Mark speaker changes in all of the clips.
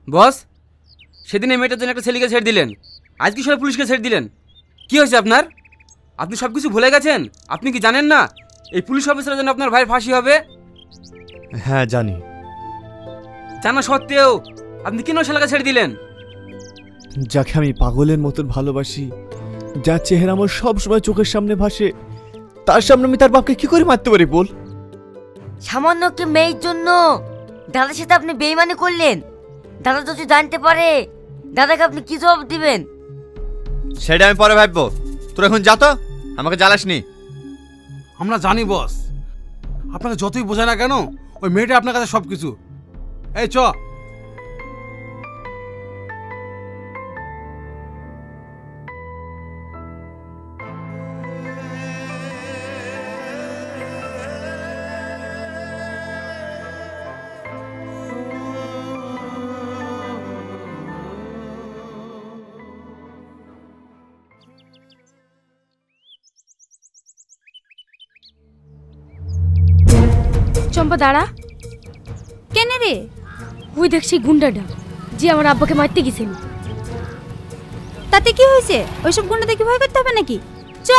Speaker 1: বস, সেদিন এই মেয়েটার জন্য একটা ছেলেকে ছেড়ে দিলেন, আজকে সবাই পুলিশকে ছেড়ে দিলেন। কি হয়েছে আপনার? আপনি সব কিছু ভুলে গেছেন? আপনি কি জানেন না এই পুলিশ অফিসারের জন্য আপনার ভাইয়ের ফাঁসি হবে?
Speaker 2: হ্যাঁ জানি।
Speaker 1: জানা সত্ত্বেও আপনি কেন শালাকে ছেড়ে দিলেন?
Speaker 2: যাকে আমি পাগলের মতন ভালোবাসি, যার চেহারা আমার সব সময় চোখের সামনে ভাসে, তার সামনে আমি তার বাপকে কি করে মারতে পারি বল?
Speaker 3: সামান্য কি মেয়ের জন্য দাদার সাথে আপনি বেইমানি করলেন? দাদা যদি জানতে পারে, দাদাকে আপনি কি জবাব দিবেন?
Speaker 2: সেটা আমি পরে ভাববো। তোর এখন যা তো, আমাকে জ্বালাসনি।
Speaker 4: আমরা জানি বস, আপনাকে যতই বোঝায় না কেন ওই মেয়েটা আপনার কাছে সব কিছু। এই চ।
Speaker 5: চম্পা দাঁড়া। কেন রে? ওই দেখ সেই গুন্ডাটা যে আমার আব্বাকে মারতে গেছিল। তাতে কি হয়েছে? ওইসব গুন্ডা দেখে ভয় করতে হবে নাকি? চ।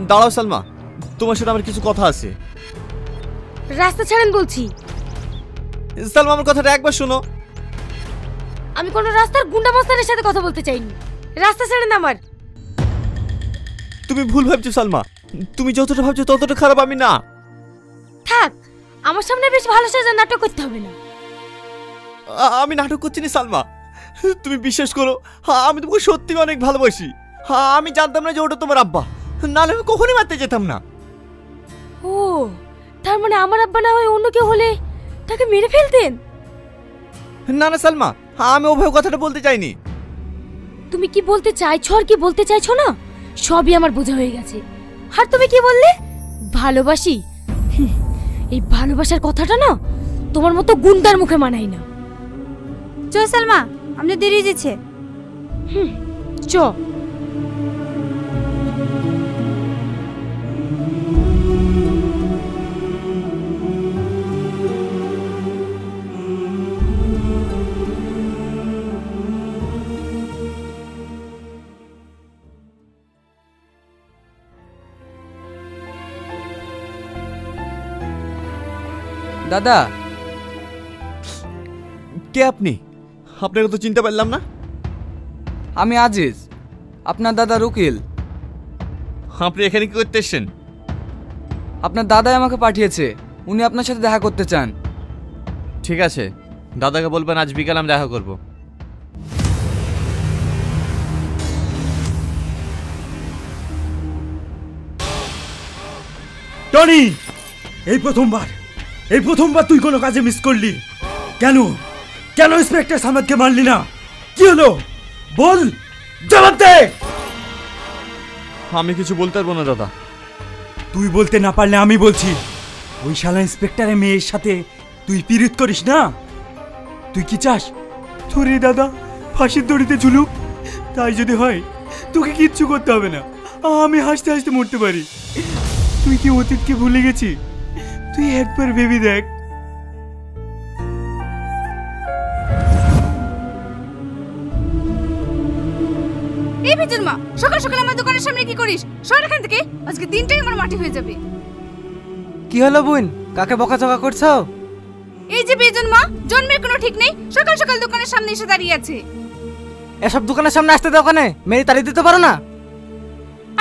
Speaker 2: দাঁড়াও সালমা, তোমার সাথে আমার কিছু কথা আছে।
Speaker 5: রাস্তা ছাড়েন বলছি।
Speaker 2: সালমা, আমার কথাটা একবার শোনো।
Speaker 5: আমি কোনো রাস্তার গুন্ডা মাস্তানের সাথে কথা বলতে চাইনি। রাস্তা ছাড়েন আমার।
Speaker 2: তুমি ভুল ভাবছো সালমা, তুমি যতটা ভাবছো ততটা খারাপ আমি না।
Speaker 5: থাক, আমার সামনে বেশ ভালো সাজা নাটক করতে হবে না।
Speaker 2: আমি নাটক করছি না সালমা, তুমি বিশ্বাস করো, আমি তোমাকে সত্যি অনেক ভালোবাসি। আমি জানতাম না যে ওটা তোমার আব্বা, নাহলে আমি কখনোই মারতে যেতাম না।
Speaker 5: ও, তার মানে আমার আব্বা না হয়ে অন্য কেউ হলে তাকে মেরে ফেলতেন?
Speaker 2: না না সালমা, আমি ওভাবে কথাটা বলতে চাইনি।
Speaker 5: তুমি কি বলতে চাইছো আর কি বলতে চাইছো না সবই আমার বোঝা হয়ে গেছে। আর তুমি কি বললে? ভালোবাসি? এই ভালোবাসার কথাটা না তোমার মতো গুন্ডার মুখে মানায় না। চ সালমা, আমাদের দেরি হয়েছে। চ।
Speaker 1: দাদা।
Speaker 2: কে আপনি? আপনাকে তো চিনতে পারলাম না।
Speaker 1: আমি আজিজ, আপনার দাদা উকিল।
Speaker 2: আপনি এখানে কি করতে এসেছেন?
Speaker 1: আপনার দাদাই আমাকে পাঠিয়েছে, উনি আপনার সাথে দেখা করতে চান।
Speaker 2: ঠিক আছে, দাদাকে বলবেন আজ বিকাল আমি দেখা করব।
Speaker 6: টনি, এই প্রথমবার তুই কোনো কাজে মিস করলি কেন? কেন ইন্সপেক্টর সামাদকে মারলি না? কি হলো বল, জবাব দে।
Speaker 2: আমি কিছু বলতে পারবো না দাদা।
Speaker 6: তুই বলতে না পারলে আমি বলছি। ওই শালা ইন্সপেক্টরের মেয়ের সাথে তুই পিরিত করিস না? তুই কি চাস তোর এই দাদা ফাঁসির দড়িতে ঝুলুক? তাই যদি হয় তোকে কিচ্ছু করতে হবে না, আমি হাসতে হাসতে মরতে পারি। তুই কি অতীতকে ভুলে গেছি? তুই একবার ভেবে দেখ।
Speaker 5: এই বেজন মা, সকাল সকাল আমার দোকানের সামনে কি করিস? সর এখান থেকে, আজকে দিনটাই আমার মাটি হয়ে যাবে।
Speaker 1: কি হলো বোন, কাকে বকাঝকা করছো?
Speaker 5: এই যে বেজন মা, জন্মের কোনো ঠিক নেই, সকাল সকাল দোকানের সামনে এসে দাঁড়িয়ে আছে।
Speaker 1: এসব দোকানের সামনে আসতে দাও, ওখানে মেরে তাড়িয়ে দিতে পারো না?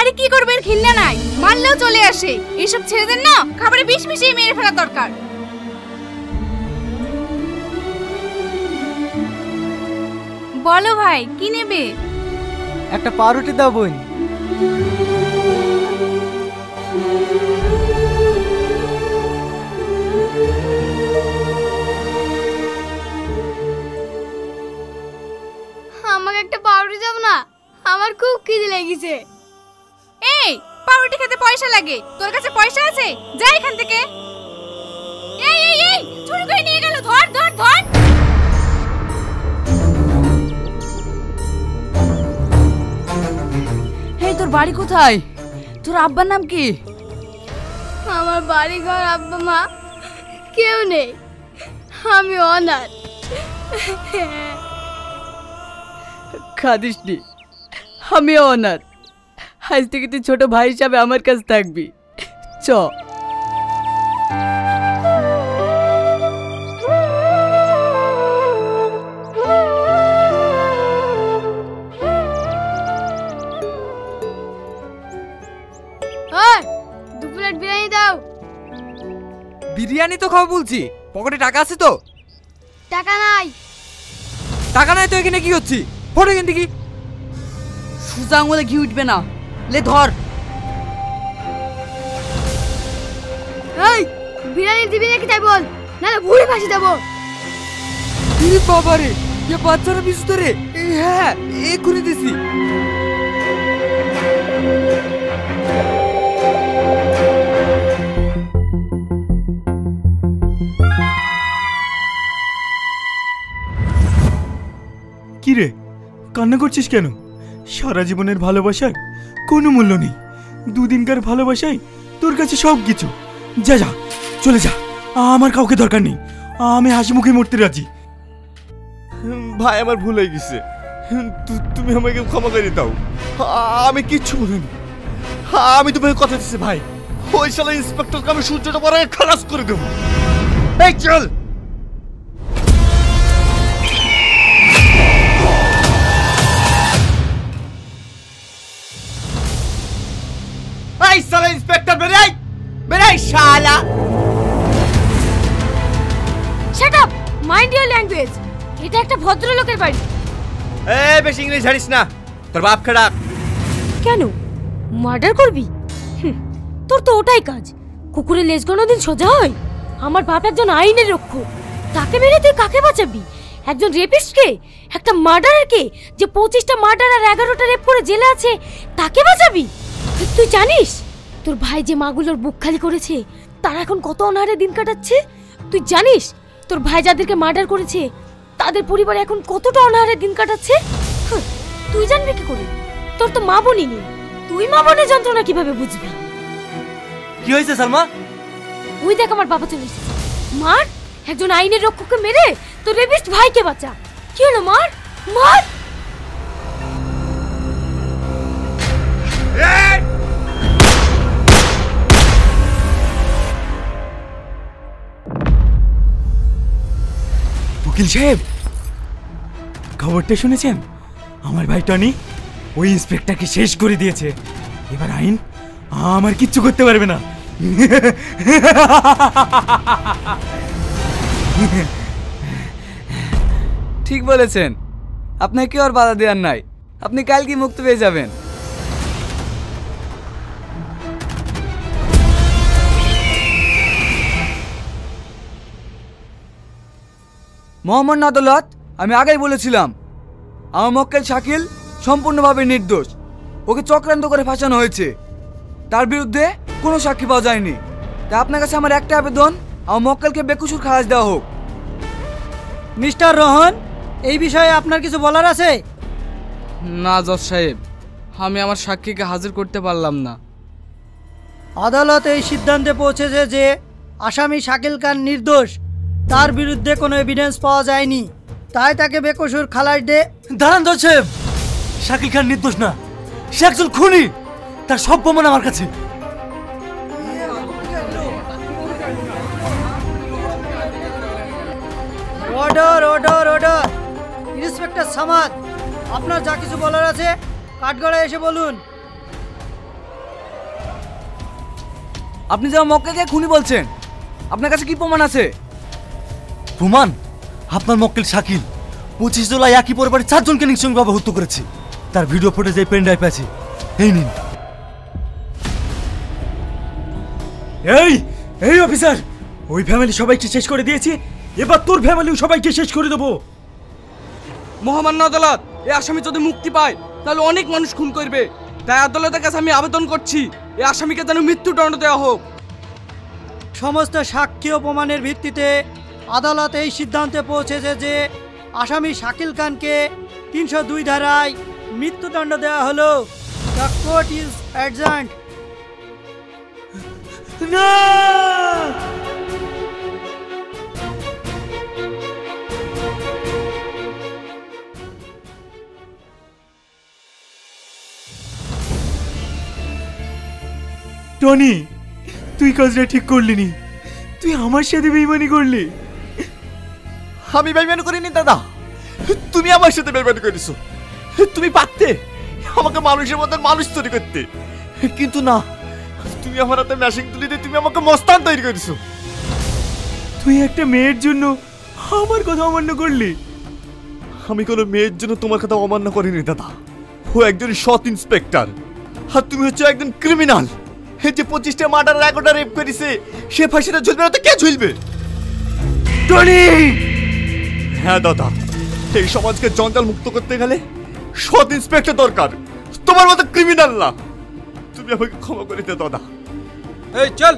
Speaker 5: আরে কি করবে, এর ঘৃণা নাই, মারলেও চলে আসে। এইসব ছেড়ে দেন না, খাবারে বিষ মিশিয়ে মেরে ফেলা দরকার। বলো ভাই, কি নেবে?
Speaker 1: একটা পাউরুটি দাও বোন।
Speaker 5: আমাকে একটা পাউরুটি দাও না, আমার খুব খিদে লেগেছে। এই, পাউরুটি খেতে পয়সা লাগে, তোর কাছে পয়সা আছে? যা এখান থেকে। এই এই এই, চুরি করে নিয়ে গেল, ধর ধর ধর।
Speaker 7: বাড়ি কোথায়? তোর আব্বার নাম কি?
Speaker 5: আমার বাড়ি ঘর আব্বা মা কেউ নেই, আমি অনাথ।
Speaker 7: খাদিস নি, আমি অনাথ। আজ থেকে তুই ছোট ভাই হিসাবে আমার কাছে থাকবি। চ।
Speaker 5: দু প্লেট বিরিয়ানি দাও।
Speaker 2: বিরিয়ানি তো খাবো বলছি, পকেটে টাকা আছে তো?
Speaker 5: টাকা নাই।
Speaker 2: টাকা নাই তো এখানে কি হচ্ছে? ফটো এখান থেকে।
Speaker 7: সুজা আঙুলে ঘি উঠবে না, লে ধর।
Speaker 5: এই বিরিয়ানি দিবি নাকি তাই বল, নাহলে ভুড়ি ফাঁসি দেবো।
Speaker 2: বাবা রে, এ বাচ্চারা বিশুদ্ধ রে। হ্যাঁ, এক্ষুনি দিছি।
Speaker 6: কি রে, কান্না করছিস কেন? সারা জীবনের ভালোবাসার কোনো মূল্য নেই, দুদিনকার ভালোবাসাই তোর কাছে সব কিছু। যা যা, চলে যা, আমার কাউকে দরকার নেই, আমি হাসি মুখে মরতে রাজি।
Speaker 2: ভাই আমার ভুল হয়ে গেছে, তুমি আমাকে ক্ষমা করে দাও। আমি কিচ্ছু বলিনি। আমি তোমাকে কথা দিচ্ছি ভাই, ওই শালা ইন্সপেক্টরকে আমি সূর্যটা পরে খালাস করে দেবো। এই চল। এই শালা ইন্সপেক্টর বেরাই বেরাই শালা।
Speaker 5: Shut up, mind your language. এটা একটা ভদ্রলোকের বাড়ি।
Speaker 2: এই বেশি ইংলিশ জানিস না, তোর বাপ খারাপ।
Speaker 5: কেন মার্ডার করবি? তোর তো ওটাই কাজ। কুকুরের লেজ কোনোদিন সোজা হয়? আমার বাপ একজন আইনের রক্ষক, তাকে মেরে তুই কাকে বাঁচাবি? একজন রেপিস্টকে, একটা মার্ডারারকে, যে 25টা মার্ডার আর 11টা রেপ করে জেলে আছে, তাকে বাঁচাবি? তুই জানিস তোর ভাই যে মাগুলোর বুক খালি করেছে, তারা এখন কত অনাহারে দিন কাটাচ্ছে? তুই জানিস তোর ভাই যাদেরকে মার্ডার করেছে তাদের পরিবার এখন কতটা অনাহারে দিন কাটাচ্ছে? তুই জানবি কি করে? তোর তো মা বোনই নেই, তুই মা বোনের যন্ত্রণা কিভাবে বুঝবি?
Speaker 2: কি হয়েছে সালমা?
Speaker 5: ওই দেখ আমার বাবা চলে এসেছে। মার, একজন আইনের রক্ষককে মেরে তোর রেপিস্ট ভাইকে বাঁচা। কি হলো? মার মার।
Speaker 6: উকিল সাহেব, খবরটা শুনেছেন? আমার ভাই টনি ওই ইন্সপেক্টরকে শেষ করে দিয়েছে। এবার আইন আমার কিচ্ছু করতে পারবে না।
Speaker 8: ঠিক বলেছেন, আপনাকে আর বাধা দেওয়ার নাই। আপনি কালকে মুক্তি পেয়ে যাবেন। মোহাম্মদ আদালত, আমি আগেই বলেছিলাম আমার মক্কেল শাকিল সম্পূর্ণভাবে নির্দোষ। ওকে চক্রান্ত করে ফাঁসানো হয়েছে, তার বিরুদ্ধে কোনো সাক্ষী পাওয়া যায়নি। তাই আপনার কাছে আমার একটা আবেদন, আমার মক্কেলকে বেকসুর খালাস দেওয়া হোক।
Speaker 9: মিস্টার রোহন, এই বিষয়ে আপনার কিছু বলার আছে?
Speaker 7: না জজ সাহেব, আমি আমার সাক্ষীকে হাজির করতে পারলাম না।
Speaker 9: আদালত এই সিদ্ধান্তে পৌঁছেছে যে আসামি শাকিল খান নির্দোষ, তার বিরুদ্ধে কোনো এভিডেন্স পাওয়া যায়নি, তাই তাকে বেকসুর খালাস দে।
Speaker 6: দাঁড়ান জজ সাহেব, শাকিল খান নির্দোষ না, সে একজন খুনি। তার সব প্রমাণ আমার কাছে।
Speaker 9: Order order order. Inspector Samad, আপনার যা কিছু বলার আছে কাঠগড়ায় এসে বলুন।
Speaker 8: আপনি যে আমার মক্কেলকে খুনি বলছেন, আপনার কাছে কি প্রমাণ আছে?
Speaker 6: প্রমাণ? আপনার মক্কেল শাকিল 25 জুলাই একই পরিবারের 4 জনকে নৃশংসভাবে হত্যা করেছে। তার ভিডিও ফুটেজ এই পেন ড্রাইভে আছে, এই নিন। এই এই অফিসার, ওই ফ্যামিলি সবাইকে শেষ করে দিয়েছি, এবার তোর ফ্যামিলিও সবাইকে শেষ করে দেবো।
Speaker 7: মহামান্য আদালত, এই আসামি যদি মুক্তি পায় তাহলে অনেক মানুষ খুন করবে। তাই আদালতের কাছে আমি আবেদন করছি এই আসামিকে যেন মৃত্যুদণ্ড দেওয়া হোক।
Speaker 9: সমস্ত সাক্ষী ও প্রমাণের ভিত্তিতে আদালত এই সিদ্ধান্তে পৌঁছেছে যে আসামি শাকিল খানকে 302 ধারায় মৃত্যুদণ্ড দেওয়া হলো। The court is adjourned.
Speaker 6: না টনি, তুই কাজটা ঠিক করলি নি। তুই আমার সাথে বেইমানি করলি।
Speaker 2: আমি বেইমানি করিনি দাদা, তুমি আমার সাথে বেইমানি করেছো। তুমি পারতে আমাকে মানুষের মতন মানুষ তৈরি করতে, কিন্তু না, তুমি আমার হাতে ম্যাশিং তুলি দিয়ে তুমি আমাকে মস্তান তৈরি করেছো।
Speaker 6: তুই একটা মেয়ের জন্য আমার কথা অমান্য করলি।
Speaker 2: আমি কোনো মেয়ের জন্য তোমার কথা অমান্য করিনি দাদা। ও একজন সৎ ইন্সপেক্টর, আর তুমি হচ্ছে একজন ক্রিমিনাল। যে 25টা মার্ডার 11টা রেপ করেছে, সে ফাঁসিতে ঝুলবে না তো কে ঝুলবে?
Speaker 6: টনি!
Speaker 2: হ্যাঁ দাদা, এই সমাজকে জঞ্জাল মুক্ত করতে গেলে সৎ ইন্সপেক্টর দরকার, তোমার মতো ক্রিমিনাল না। তুমি আমাকে ক্ষমা করে দে দাদা।
Speaker 1: এই চল।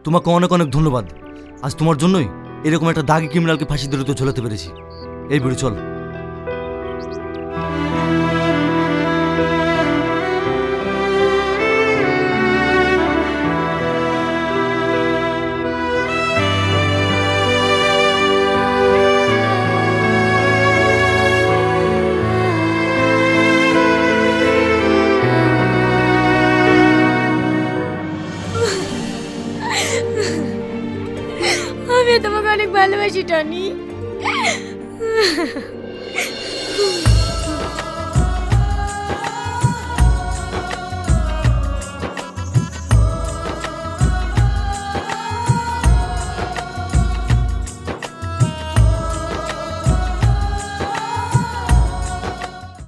Speaker 8: তোমাকে অনেক অনেক ধন্যবাদ। আজ তোমার জন্যই এরকম একটা দাগি ক্রিমিনালকে ফাঁসি দড়িতে ঝোলাতে পেরেছি। এই বুড়ি চল।
Speaker 5: আমি তোমাকে অনেক ভালোবাসি টনি।